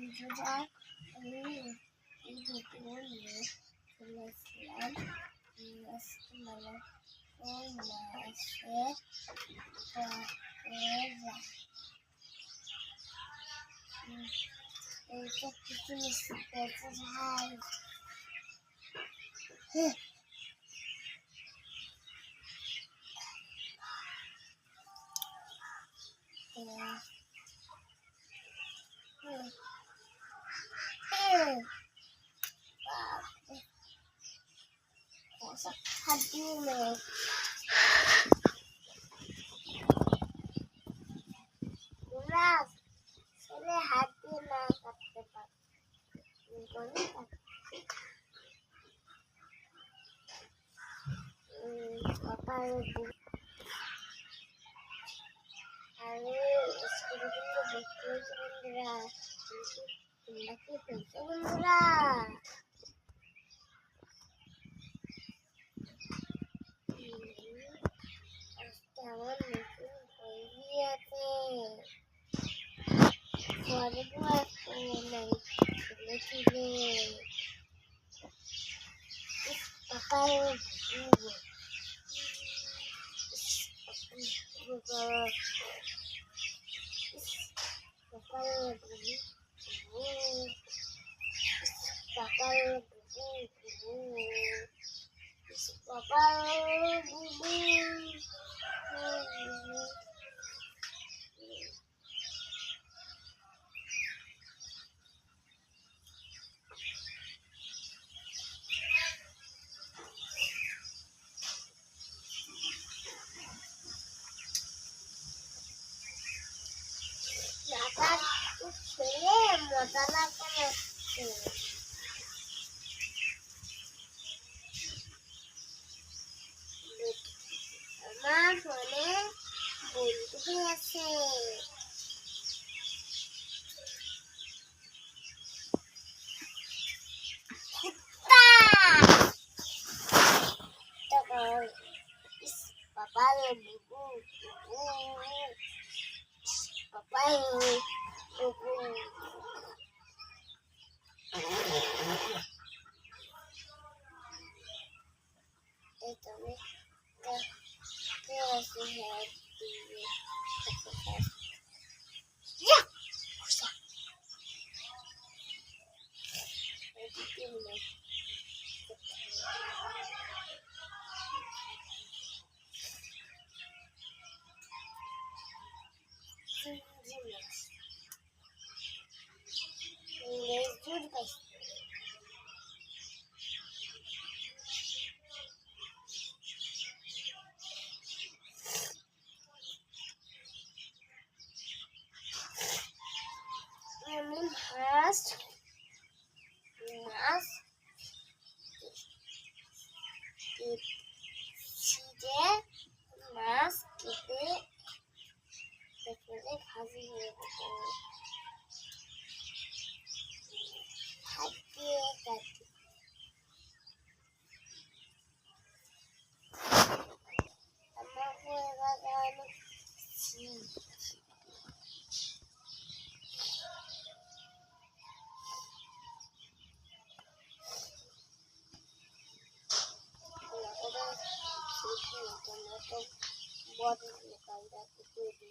বন্ধুরা, আমি এই ভিডিও নিয়ে চলে আসলাম এইটা কিছু মিশিয়ে ভাই Hadino. Ulas, sini hadina kata Pak. Ini apa ibu? Hari sekarang kita betul cendera. Tindak itu cendera. Keman mungkin lihat suara gua naik sini pakai buku আমার ফোনে বন্ধু আছে Papa bubu Papa bubu itu nih ya usah mas ছিঁড়ে মাছ কেটে ভেতরে ভাজি হয়ে হাত দিয়ে কাটি আমাকে এবার অনেক buat lokal itu di